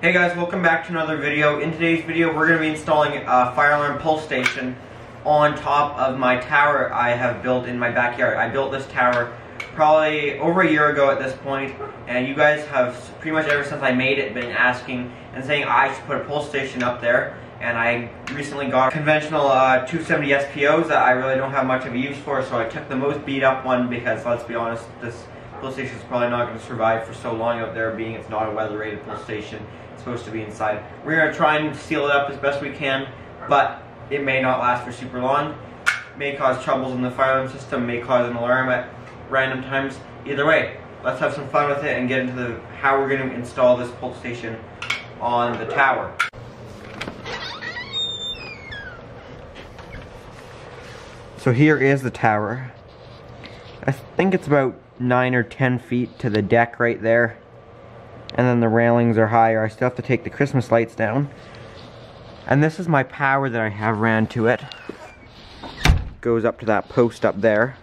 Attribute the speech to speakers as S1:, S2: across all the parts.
S1: Hey guys, welcome back to another video. In today's video, we're going to be installing a fire alarm pulse station on top of my tower I have built in my backyard. I built this tower probably over a year ago at this point, and you guys have pretty much ever since I made it been asking and saying I should put a pulse station up there. And I recently got conventional 270 SPOs that I really don't have much of a use for, so I took the most beat up one because, let's be honest, this pulse station is probably not going to survive for so long out there, being it's not a weather rated pulse station. It's supposed to be inside. We're going to try and seal it up as best we can, but it may not last for super long. It may cause troubles in the fire alarm system, may cause an alarm at random times. Either way, let's have some fun with it and get into how we're going to install this pulse station on the tower. So here is the tower. I think it's about 9 or 10 feet to the deck right there. And then the railings are higher. I still have to take the Christmas lights down. And this is my power that I have ran to it. Goes up to that post up there.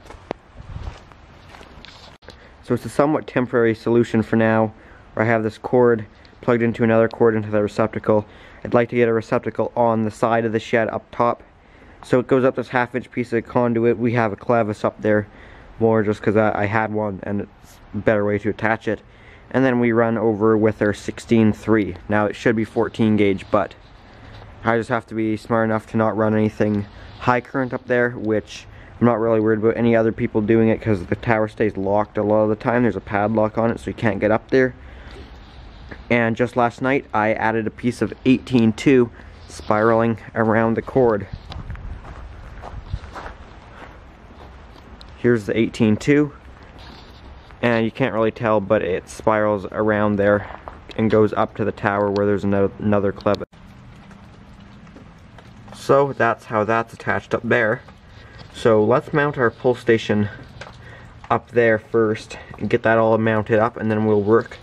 S1: So it's a somewhat temporary solution for now, where I have this cord plugged into another cord into the receptacle. I'd like to get a receptacle on the side of the shed up top. So it goes up this half-inch piece of conduit. We have a clevis up there more just because I had one and it's a better way to attach it. And then we run over with our 16.3. Now it should be 14 gauge, but I just have to be smart enough to not run anything high current up there, which I'm not really worried about any other people doing it because the tower stays locked a lot of the time. There's a padlock on it so you can't get up there. And just last night I added a piece of 18.2 spiraling around the cord. Here's the 18.2, and you can't really tell, but it spirals around there and goes up to the tower where there's another clevis. So that's how that's attached up there. So let's mount our pulse station up there first and get that all mounted up, and then we'll work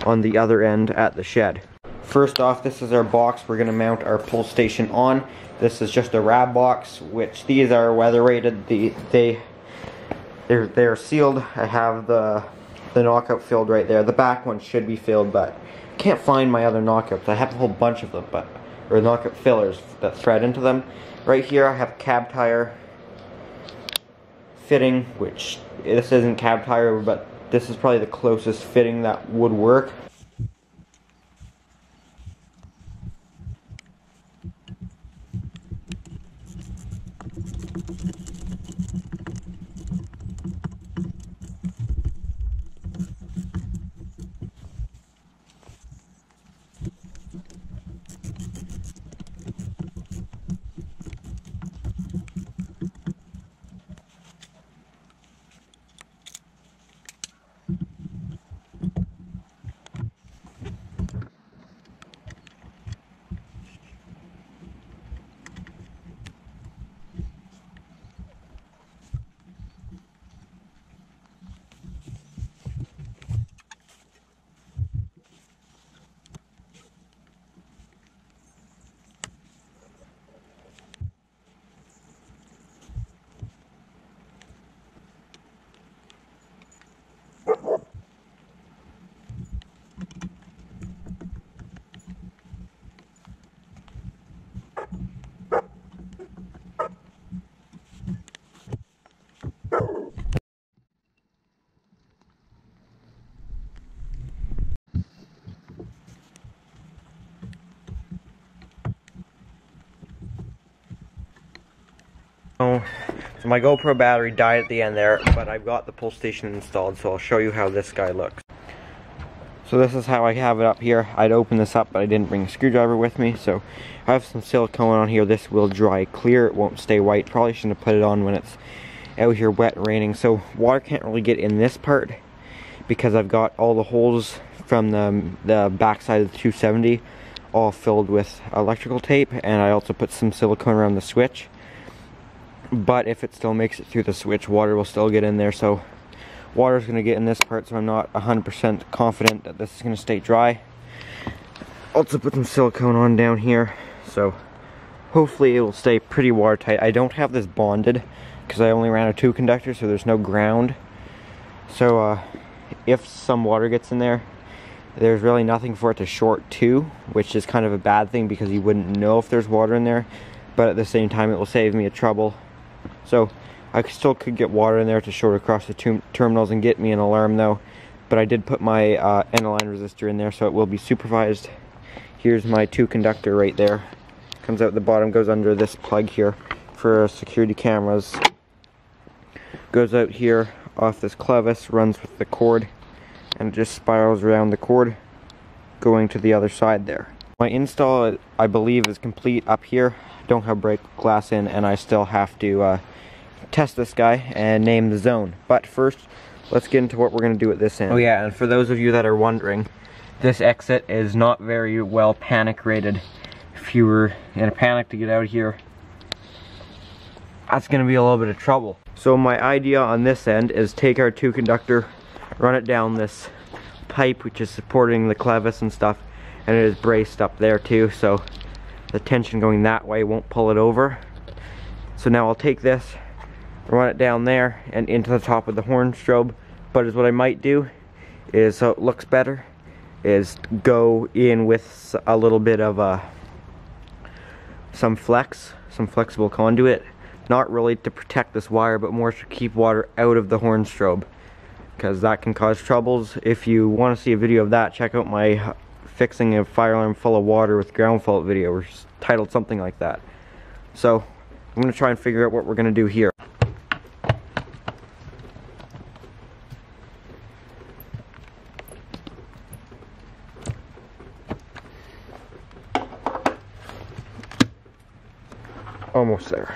S1: on the other end at the shed. First off, this is our box we're going to mount our pulse station on. This is just a RAB box, which these are weather rated. They're sealed. I have the knockout filled right there. The back one should be filled, but I can't find my other knockouts. I have a whole bunch of them, or knockout fillers that thread into them. Right here I have a cab tire fitting, which this isn't cab tire, but this is probably the closest fitting that would work. So my GoPro battery died at the end there, but I've got the pulse station installed, so I'll show you how this guy looks. So this is how I have it up here. I'd open this up, but I didn't bring a screwdriver with me, so I have some silicone on here. This will dry clear, it won't stay white. Probably shouldn't have put it on when it's out here wet and raining. So water can't really get in this part because I've got all the holes from the backside of the 270 all filled with electrical tape, and I also put some silicone around the switch. But if it still makes it through the switch, water will still get in there, so water is going to get in this part, so I'm not 100% confident that this is going to stay dry. Also put some silicone on down here, so hopefully it will stay pretty watertight. I don't have this bonded because I only ran a 2 conductor, so there's no ground. So if some water gets in there, there's really nothing for it to short to, which is kind of a bad thing because you wouldn't know if there's water in there, but at the same time it will save me a trouble. So I still could get water in there to short across the terminals and get me an alarm though, but I did put my end-of-line resistor in there, so it will be supervised. Here's my 2 conductor right there. Comes out the bottom, goes under this plug here for security cameras. Goes out here off this clevis, runs with the cord, and it just spirals around the cord going to the other side there. My install, I believe, is complete up here. Don't have brake glass in, and I still have to test this guy and name the zone. But first, let's get into what we're going to do at this end. Oh yeah, and for those of you that are wondering, this exit is not very well panic rated. If you were in a panic to get out here, that's going to be a little bit of trouble. So my idea on this end is take our 2 conductor, run it down this pipe which is supporting the clevis and stuff, and it is braced up there too, so the tension going that way won't pull it over. So now I'll take this, run it down there and into the top of the horn strobe, but what I might do is, so it looks better, is go in with a little bit of some flexible conduit, not really to protect this wire, but more to keep water out of the horn strobe, because that can cause troubles. If you want to see a video of that, check out my fixing a fire alarm full of water with ground fault video, or titled something like that. So I'm going to try and figure out what we're going to do here. Almost there.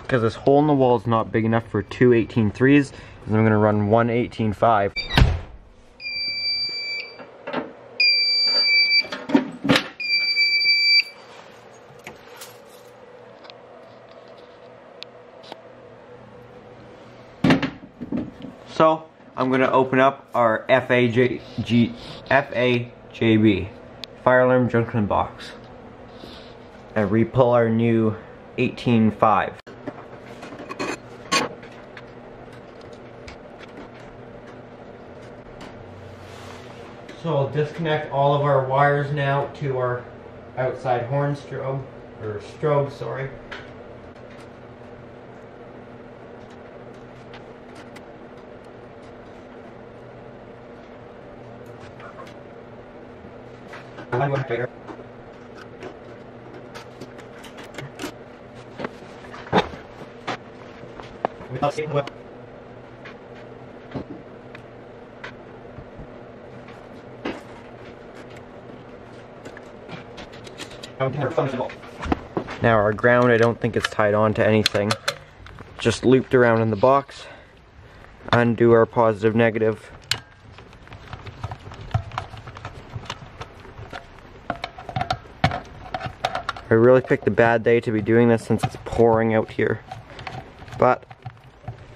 S1: Because this hole in the wall is not big enough for 2 18.3s, and I'm going to run 1 18.5. So I'm going to open up our FAJB, fire alarm junction box, and re-pull our new 18.5. So I'll disconnect all of our wires now to our outside horn strobe, or strobe, sorry. Now our ground, I don't think it's tied on to anything. Just looped around in the box. Undo our positive negative. I really picked a bad day to be doing this since it's pouring out here. But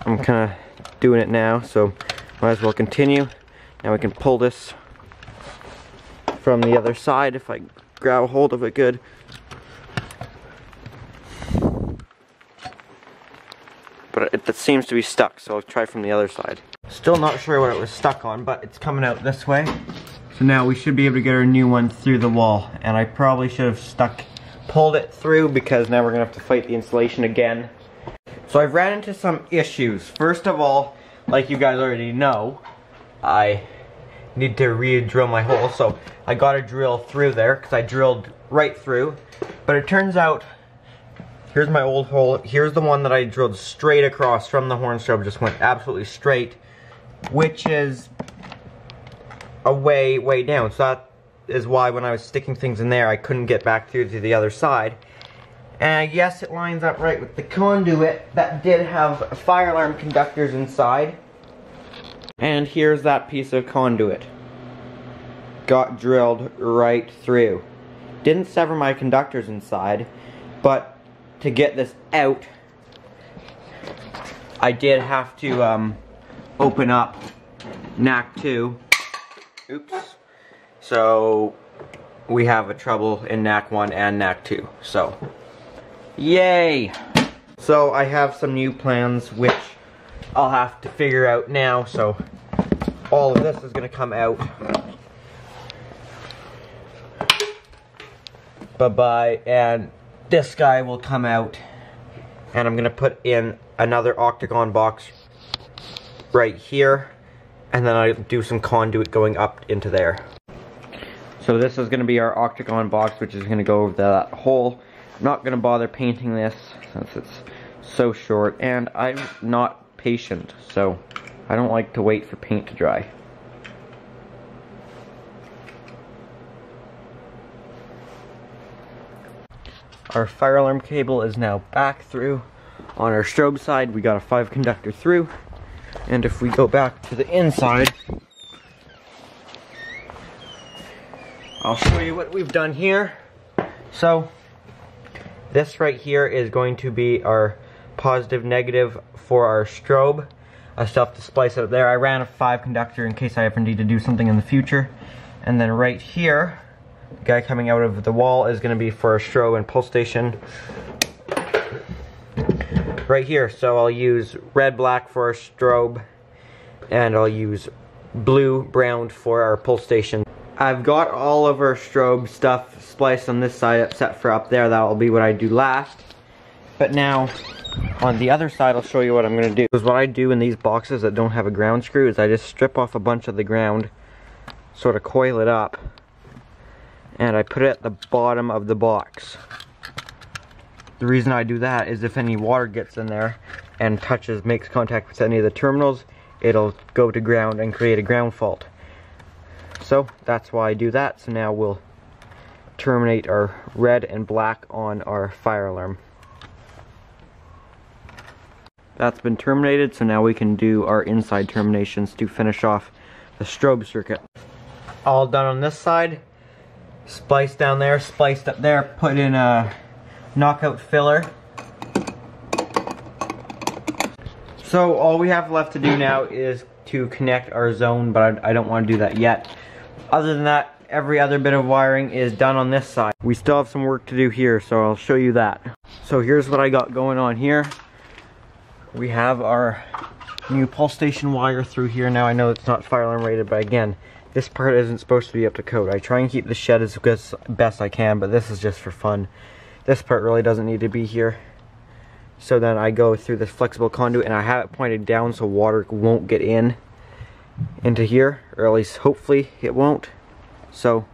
S1: I'm kind of doing it now, so might as well continue. Now we can pull this from the other side if I grab a hold of it good. But it seems to be stuck, so I'll try from the other side. Still not sure what it was stuck on, but it's coming out this way. So now we should be able to get our new one through the wall. And I probably should have pulled it through, because now we're gonna have to fight the insulation again. So I've ran into some issues. First of all, like you guys already know, I need to re-drill my hole, so I gotta drill through there, because I drilled right through. But it turns out, here's my old hole, here's the one that I drilled straight across from the horn strobe, just went absolutely straight, which is a way down. So that is why when I was sticking things in there, I couldn't get back through to the other side. And I guess it lines up right with the conduit that did have fire alarm conductors inside. And here's that piece of conduit. Got drilled right through. Didn't sever my conductors inside, but to get this out, I did have to open up NAC 2. Oops. So we have a trouble in NAC 1 and NAC 2. So Yay! So I have some new plans which I'll have to figure out now, so all of this is gonna come out. Bye-bye, and this guy will come out, and I'm gonna put in another octagon box right here, and then I'll do some conduit going up into there. So this is gonna be our octagon box, which is gonna go over that hole. I'm not gonna bother painting this since it's so short, and I'm not patient, so I don't like to wait for paint to dry. Our fire alarm cable is now back through. On our strobe side, we got a 5 conductor through, and if we go back to the inside, I'll show you what we've done here. So this right here is going to be our positive negative for our strobe. I still have to splice it up there. I ran a 5 conductor in case I ever need to do something in the future. And then right here, the guy coming out of the wall is going to be for our strobe and pull station. Right here, so I'll use red, black for our strobe, and I'll use blue, brown for our pull station. I've got all of our strobe stuff spliced on this side except for up there. That will be what I do last. But now, on the other side, I'll show you what I'm going to do. Because what I do in these boxes that don't have a ground screw is I just strip off a bunch of the ground, sort of coil it up, and I put it at the bottom of the box. The reason I do that is if any water gets in there and makes contact with any of the terminals, it'll go to ground and create a ground fault. So that's why I do that. So now we'll terminate our red and black on our fire alarm. That's been terminated, so now we can do our inside terminations to finish off the strobe circuit. All done on this side. Spliced down there, spliced up there, put in a knockout filler. So all we have left to do now is to connect our zone, but I don't want to do that yet. Other than that, every other bit of wiring is done on this side. We still have some work to do here, so I'll show you that. So here's what I got going on here. We have our new pull station wire through here. Now I know it's not fire alarm rated, but again, this part isn't supposed to be up to code. I try and keep the shed as best I can, but this is just for fun. This part really doesn't need to be here. So then I go through this flexible conduit, and I have it pointed down so water won't get into here, or at least hopefully it won't. So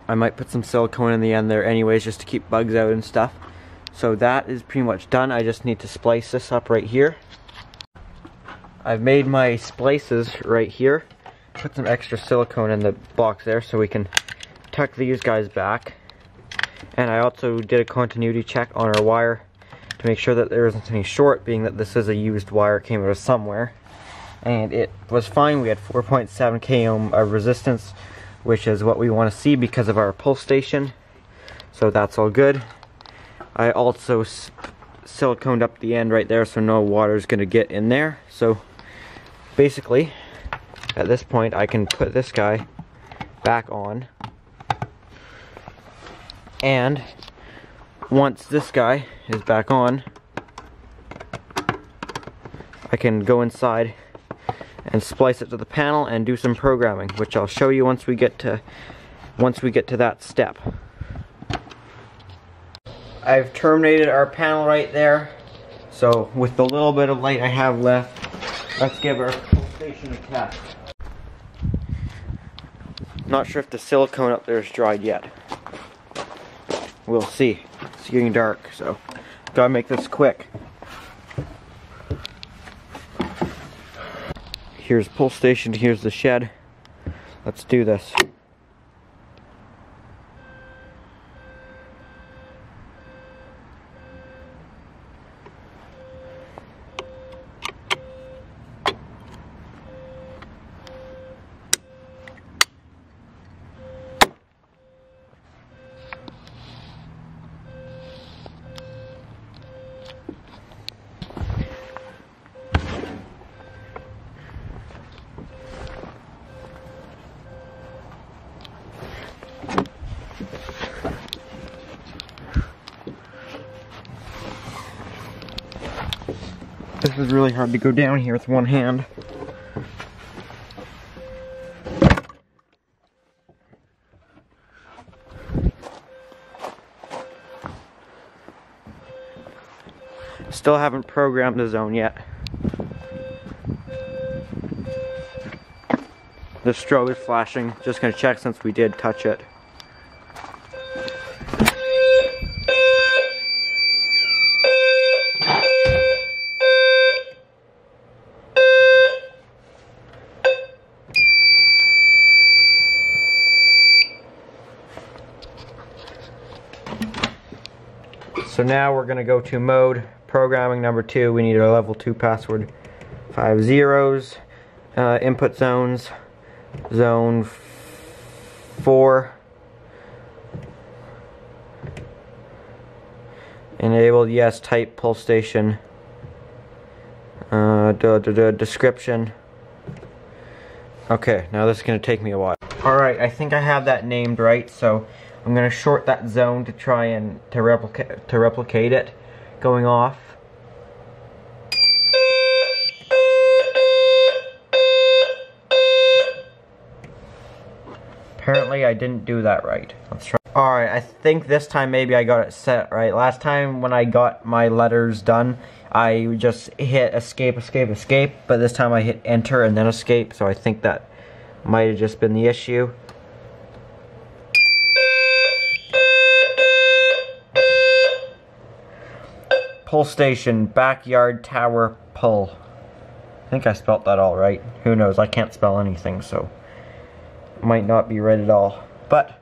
S1: I might put some silicone in the end there anyways, just to keep bugs out and stuff. So that is pretty much done. I just need to splice this up right here. I've made my splices right here. Put some extra silicone in the box there so we can tuck these guys back. And I also did a continuity check on our wire to make sure that there isn't any short, being that this is a used wire, it came out of somewhere. And it was fine. We had 4.7 k ohm of resistance, which is what we want to see because of our pull station. So that's all good. I also siliconed up the end right there so no water is going to get in there. So basically, at this point, I can put this guy back on. And once this guy is back on, I can go inside and splice it to the panel and do some programming, which I'll show you once we get to that step. I've terminated our panel right there. So with the little bit of light I have left, let's give our pull station a test. Not sure if the silicone up there is dried yet. We'll see. It's getting dark, so gotta make this quick. Here's pull station, here's the shed. Let's do this. This is really hard to go down here with one hand. Still haven't programmed the zone yet. The strobe is flashing. Just gonna check since we did touch it. So now we're gonna go to mode, programming number 2. We need a level 2 password. 5 zeros, input zones, zone 4, enabled, yes, type pull station, description. Okay, now this is gonna take me a while. Alright, I think I have that named right, so I'm gonna short that zone to try and replicate it going off. Apparently I didn't do that right. Let's try. Alright, I think this time maybe I got it set right. Last time when I got my letters done, I just hit escape, escape, escape, but this time I hit enter and then escape, so I think that might have just been the issue. Pull station, backyard tower pull. I think I spelt that all right. Who knows, I can't spell anything, so it might not be right at all. But,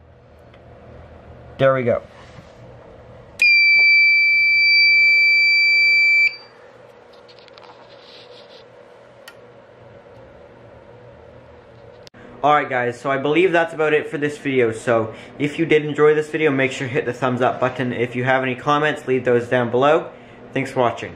S1: there we go. Alright guys, so I believe that's about it for this video. So if you did enjoy this video, make sure to hit the thumbs up button. If you have any comments, leave those down below. Thanks for watching.